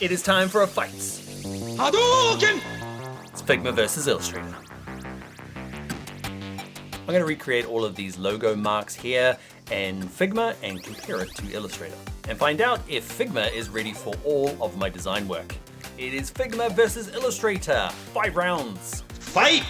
It is time for a fight. Hadouken! It's Figma versus Illustrator. I'm going to recreate all of these logo marks here in Figma and compare it to Illustrator and find out if Figma is ready for all of my design work. It is Figma versus Illustrator. 5 rounds. Fight!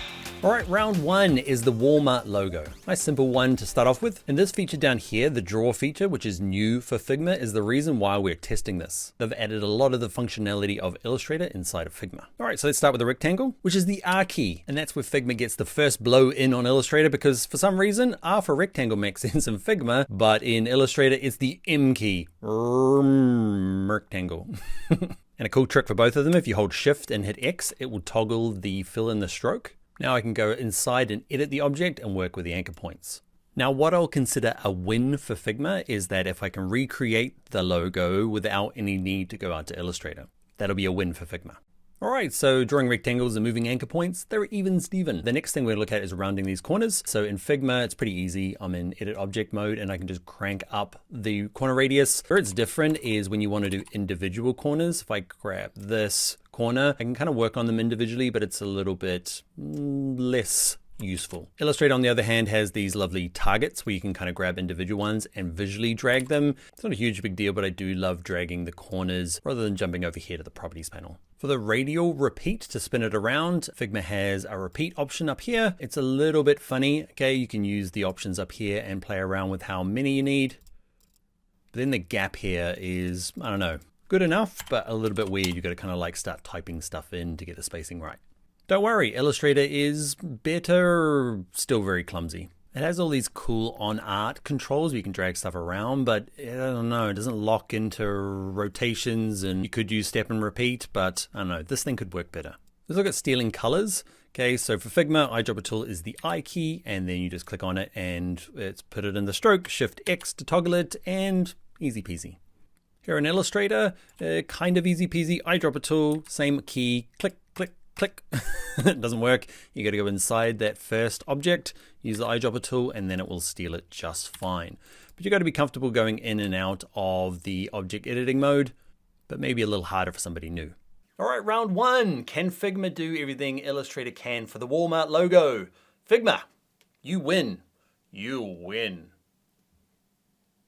All right, round 1 is the Walmart logo. Nice simple one to start off with. And this feature down here, the draw feature, which is new for Figma, is the reason why we're testing this. They've added a lot of the functionality of Illustrator inside of Figma. All right, so let's start with the rectangle, which is the R key. And that's where Figma gets the first blow in on Illustrator because for some reason, R for rectangle makes sense in Figma, but in Illustrator, it's the M key, rectangle. And a cool trick for both of them, if you hold Shift and hit X, it will toggle the fill in the stroke. Now I can go inside and edit the object and work with the anchor points. Now what I'll consider a win for Figma is that if I can recreate the logo without any need to go out to Illustrator, that'll be a win for Figma. All right, so drawing rectangles and moving anchor points, they're even Steven. The next thing we're gonna look at is rounding these corners. So in Figma, it's pretty easy. I'm in edit object mode and I can just crank up the corner radius. Where it's different is when you wanna do individual corners. If I grab this corner, I can kind of work on them individually, but it's a little bit less useful. Illustrator, on the other hand, has these lovely targets where you can kind of grab individual ones and visually drag them. It's not a huge big deal, but I do love dragging the corners rather than jumping over here to the properties panel. For the radial repeat, to spin it around, Figma has a repeat option up here. It's a little bit funny. Okay, you can use the options up here and play around with how many you need. But then the gap here is, I don't know, good enough, but a little bit weird. You've got to kind of like start typing stuff in to get the spacing right. Don't worry, Illustrator is better, still very clumsy. It has all these cool on art controls where you can drag stuff around, but I don't know, it doesn't lock into rotations and you could use step and repeat, but I don't know, this thing could work better. Let's look at stealing colors. Okay, so for Figma, eyedropper tool is the I key, and then you just click on it and it's put it in the stroke, Shift X to toggle it, and easy peasy. Here in Illustrator, kind of easy peasy, eyedropper tool, same key, click, click, click. It doesn't work. You got to go inside that first object, use the eyedropper tool, and then it will steal it just fine. But you got to be comfortable going in and out of the object editing mode, but maybe a little harder for somebody new. All right, round 1. Can Figma do everything Illustrator can for the Walmart logo? Figma, you win. You win.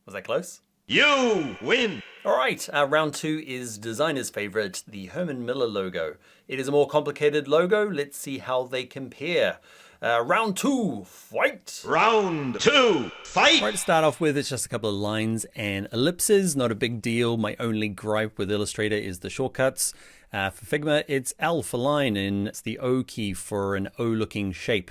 Was that close? You win! All right, round 2 is designer's favorite, the Herman logo. It is a more complicated logo. Let's see how they compare. Round 2, fight! Round 2, fight! Right, to start off with, it's just a couple of lines and ellipses, not a big deal. My only gripe with Illustrator is the shortcuts. For Figma, it's L for line, and it's the O key for an O-looking shape.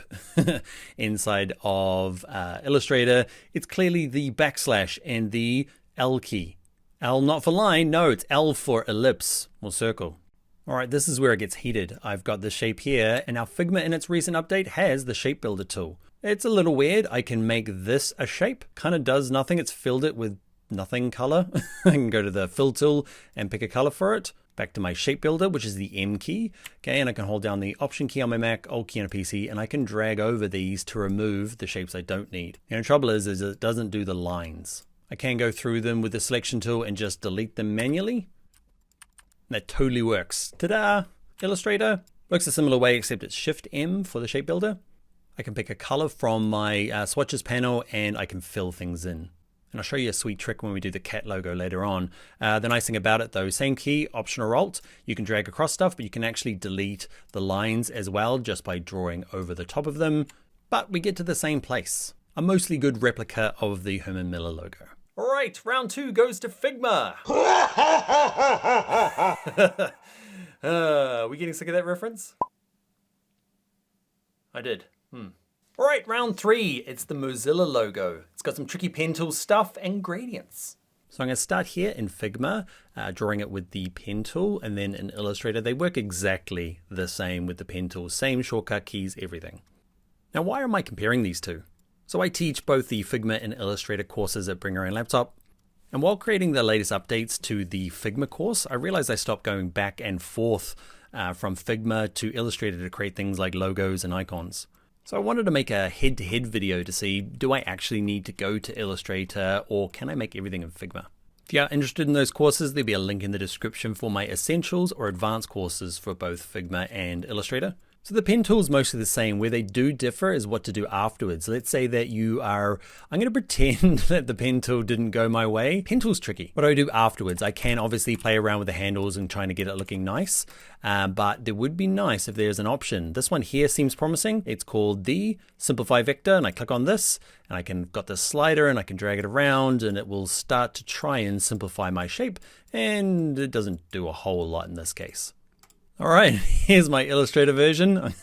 Inside of Illustrator, it's clearly the backslash and the L key. L not for line, no, it's L for ellipse or circle. All right, this is where it gets heated. I've got the shape here, and now Figma in its recent update has the shape builder tool. It's a little weird. I can make this a shape, kind of does nothing. It's filled it with nothing color. I can go to the fill tool and pick a color for it. Back to my shape builder, which is the M key. Okay, and I can hold down the Option key on my Mac, Alt key on a PC, and I can drag over these to remove the shapes I don't need. And the trouble is it doesn't do the lines. I can go through them with the selection tool and just delete them manually. That totally works. Ta-da! Illustrator works a similar way, except it's Shift M for the shape builder. I can pick a color from my swatches panel and I can fill things in. And I'll show you a sweet trick when we do the cat logo later on. The nice thing about it though, same key, Option or Alt, you can drag across stuff, but you can actually delete the lines as well just by drawing over the top of them. But we get to the same place. A mostly good replica of the Herman logo. All right, round 2 goes to Figma. We getting sick of that reference? I did. All right, round 3, it's the Mozilla logo. It's got some tricky pen tool stuff and gradients. So I'm going to start here in Figma, drawing it with the pen tool, and then in Illustrator, they work exactly the same with the pen tool, same shortcut keys, everything. Now, why am I comparing these two? So I teach both the Figma and Illustrator courses at Bring Your Own Laptop. And while creating the latest updates to the Figma course, I realized I stopped going back and forth from Figma to Illustrator to create things like logos and icons. So I wanted to make a head-to-head video to see, do I actually need to go to Illustrator or can I make everything in Figma? If you are interested in those courses, there'll be a link in the description for my essentials or advanced courses for both Figma and Illustrator. So the pen tool is mostly the same. Where they do differ is what to do afterwards. Let's say that I'm going to pretend that the pen tool didn't go my way. Pen tool's tricky. What do I do afterwards? I can obviously play around with the handles and trying to get it looking nice, but it would be nice if there's an option. This one here seems promising. It's called the Simplify Vector, and I click on this, and I got this slider, and I can drag it around, and it will start to try and simplify my shape, and it doesn't do a whole lot in this case. All right, here's my Illustrator version.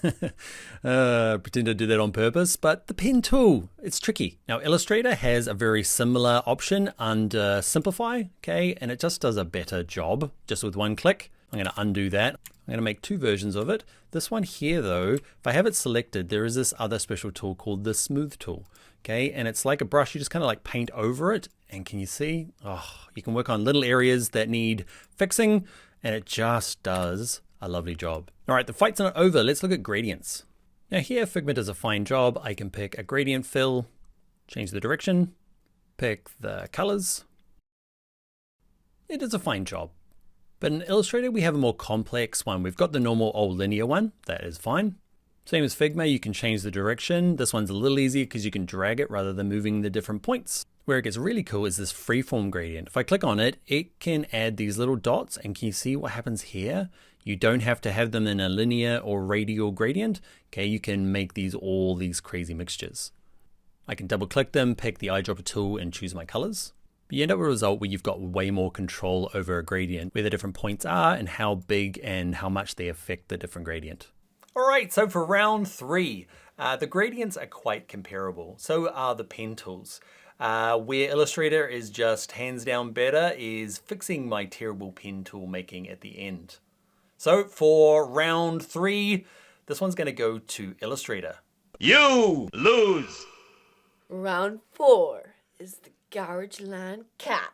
Pretend I did that on purpose, but the pen tool, it's tricky. Now, Illustrator has a very similar option under Simplify, okay, and it just does a better job just with one click. I'm going to undo that. I'm going to make two versions of it. This one here, though, if I have it selected, there is this other special tool called the Smooth tool, okay, and it's like a brush. You just kind of like paint over it, and can you see? Oh, you can work on little areas that need fixing, and it just does a lovely job. All right, the fight's not over. Let's look at gradients. Now here, Figma does a fine job. I can pick a gradient fill, change the direction, pick the colors. It does a fine job. But in Illustrator, we have a more complex one. We've got the normal old linear one. That is fine. Same as Figma, you can change the direction. This one's a little easier because you can drag it rather than moving the different points. Where it gets really cool is this freeform gradient. If I click on it, it can add these little dots, and can you see what happens here? You don't have to have them in a linear or radial gradient. Okay, you can make all these crazy mixtures. I can double click them, pick the eyedropper tool, and choose my colors. You end up with a result where you've got way more control over a gradient, where the different points are and how big and how much they affect the different gradient. All right, so for round 3, the gradients are quite comparable. So are the pen tools. Where Illustrator is just hands down better is fixing my terrible pen tool making at the end. So for round 3, this one's going to go to Illustrator. You lose. Round 4 is the Garageland Cat.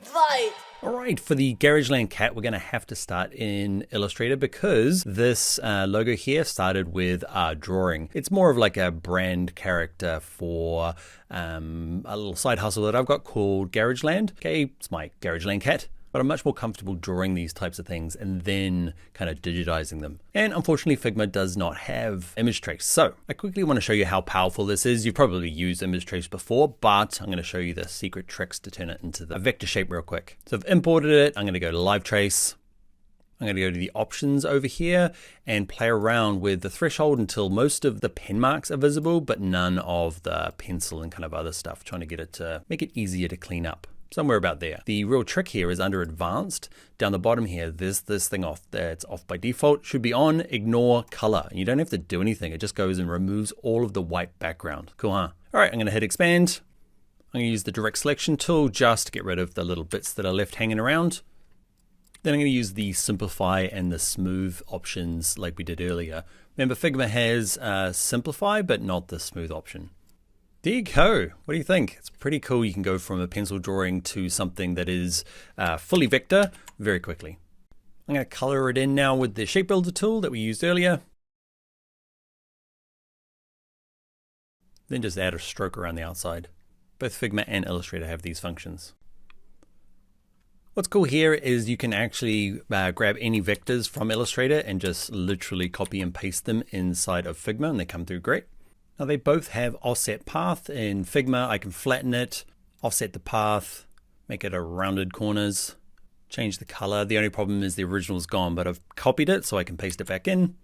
Fight! All right, for the Garageland Cat, we're going to have to start in Illustrator because this logo here started with a drawing. It's more of like a brand character for a little side hustle that I've got called Garageland. Okay, it's my Garageland Cat. But I'm much more comfortable drawing these types of things and then kind of digitizing them. And unfortunately, Figma does not have image trace. So I quickly want to show you how powerful this is. You've probably used image trace before, but I'm going to show you the secret tricks to turn it into the vector shape real quick. So I've imported it. I'm going to go to live trace. I'm going to go to the options over here and play around with the threshold until most of the pen marks are visible, but none of the pencil and kind of other stuff, trying to get it to make it easier to clean up. Somewhere about there. The real trick here is under advanced, down the bottom here, there's this thing off there. It's off by default, should be on, ignore color. You don't have to do anything. It just goes and removes all of the white background. Cool, huh? All right, I'm gonna hit expand. I'm gonna use the direct selection tool just to get rid of the little bits that are left hanging around. Then I'm gonna use the simplify and the smooth options like we did earlier. Remember, Figma has simplify, but not the smooth option. There you go. What do you think? It's pretty cool. You can go from a pencil drawing to something that is fully vector very quickly. I'm going to color it in now with the shape builder tool that we used earlier. Then just add a stroke around the outside. Both Figma and Illustrator have these functions. What's cool here is you can actually grab any vectors from Illustrator and just literally copy and paste them inside of Figma, and they come through great. Now they both have offset path. In Figma, I can flatten it, offset the path, make it a rounded corners, change the color. The only problem is the original's gone, but I've copied it so I can paste it back in,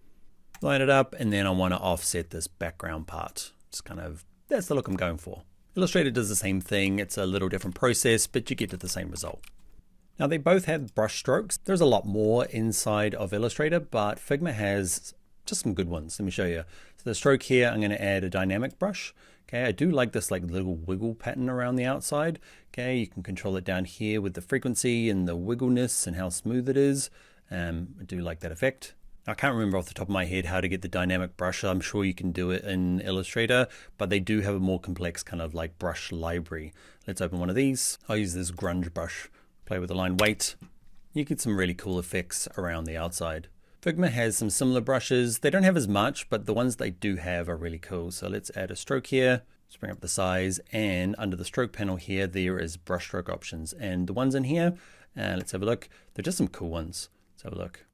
line it up, and then I want to offset this background part. Just kind of, that's the look I'm going for. Illustrator does the same thing. It's a little different process, but you get to the same result. Now they both have brush strokes. There's a lot more inside of Illustrator, but Figma has just some good ones. Let me show you. So the stroke here, I'm going to add a dynamic brush. Okay, I do like this like little wiggle pattern around the outside. Okay, you can control it down here with the frequency and the wiggleness and how smooth it is. I do like that effect. I can't remember off the top of my head how to get the dynamic brush. I'm sure you can do it in Illustrator, but they do have a more complex kind of like brush library. Let's open one of these. I'll use this grunge brush. Play with the line weight. You get some really cool effects around the outside. Figma has some similar brushes. They don't have as much, but the ones they do have are really cool. So let's add a stroke here. Let's bring up the size, and under the stroke panel here, there is brushstroke options. And the ones in here, let's have a look. They're just some cool ones. Let's have a look.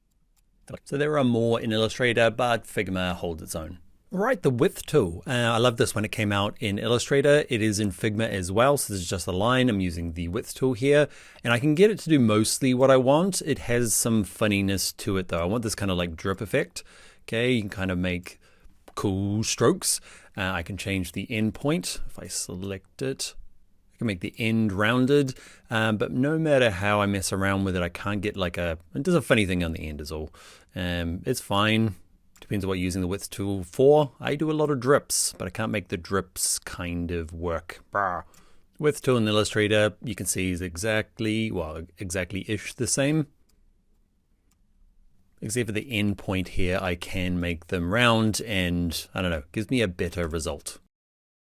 So there are more in Illustrator, but Figma holds its own. Right, the width tool. I love this when it came out in Illustrator. It is in Figma as well, so this is just a line. I'm using the width tool here, and I can get it to do mostly what I want. It has some funniness to it though. I want this kind of like drip effect. Okay, you can kind of make cool strokes. I can change the end point if I select it. I can make the end rounded, but no matter how I mess around with it, I can't get like it does a funny thing on the end is all. It's fine. Depends on what you're using the width tool for. I do a lot of drips, but I can't make the drips kind of work. Width tool in Illustrator, you can see is exactly-ish the same. Except for the end point here, I can make them round and, I don't know, gives me a better result.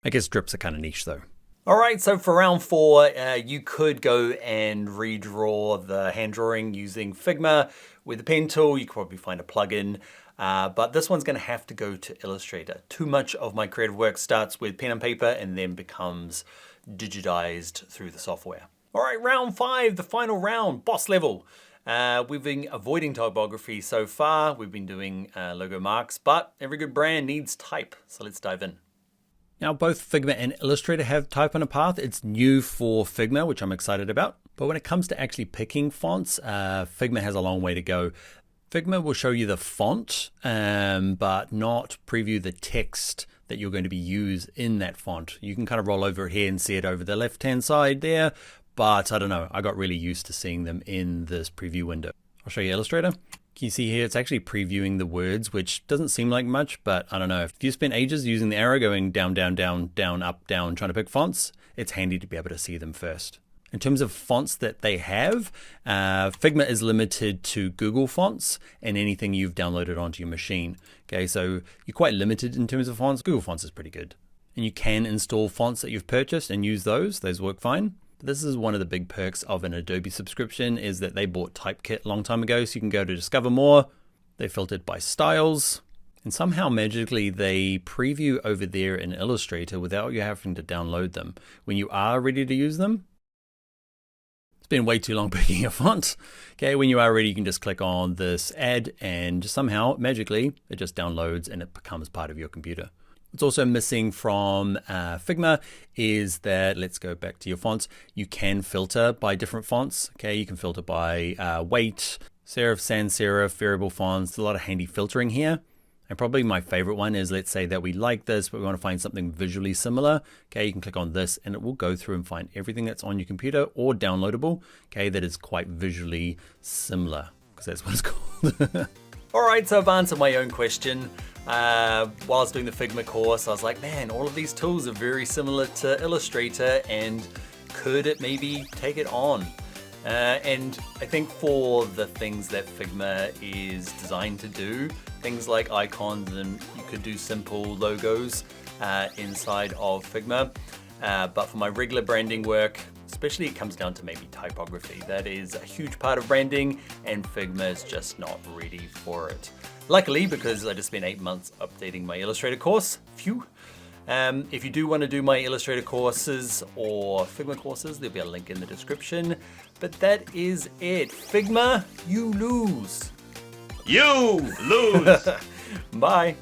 I guess drips are kind of niche though. All right, so for round 4, you could go and redraw the hand drawing using Figma. With the pen tool, you could probably find a plugin, but this one's gonna have to go to Illustrator. Too much of my creative work starts with pen and paper and then becomes digitized through the software. All right, round 5, the final round, boss level. We've been avoiding typography so far. We've been doing logo marks, but every good brand needs type, so let's dive in. Now, both Figma and Illustrator have type on a path. It's new for Figma, which I'm excited about. But when it comes to actually picking fonts, Figma has a long way to go. Figma will show you the font, but not preview the text that you're going to be used in that font. You can kind of roll over it here and see it over the left-hand side there, but I don't know. I got really used to seeing them in this preview window. I'll show you Illustrator. Can you see here, it's actually previewing the words, which doesn't seem like much, but I don't know. If you spend ages using the arrow going down, down, down, down, up, down, trying to pick fonts, it's handy to be able to see them first. In terms of fonts that they have, Figma is limited to Google fonts and anything you've downloaded onto your machine. Okay, so you're quite limited in terms of fonts. Google Fonts is pretty good. And you can install fonts that you've purchased and use those. Those work fine. This is one of the big perks of an Adobe subscription is that they bought Typekit a long time ago. So you can go to discover more. They filtered by styles. And somehow magically they preview over there in Illustrator without you having to download them. When you are ready to use them, it's been way too long picking a font. Okay, when you are ready, you can just click on this add and somehow magically it just downloads and it becomes part of your computer. What's also missing from Figma is that, let's go back to your fonts, you can filter by different fonts. Okay, you can filter by weight, serif, sans serif, variable fonts. There's a lot of handy filtering here. And probably my favorite one is, let's say that we like this, but we want to find something visually similar. Okay, you can click on this and it will go through and find everything that's on your computer or downloadable, okay, that is quite visually similar, because that's what it's called. All right, so I've answered my own question. While I was doing the Figma course, I was like, man, all of these tools are very similar to Illustrator, and could it maybe take it on? And I think for the things that Figma is designed to do, things like icons, and you could do simple logos inside of Figma. But for my regular branding work, especially it comes down to maybe typography. That is a huge part of branding, and Figma is just not ready for it. Luckily, because I just spent 8 months updating my Illustrator course, phew. If you do want to do my Illustrator courses or Figma courses, there'll be a link in the description. But that is it. Figma, you lose. You lose. Bye.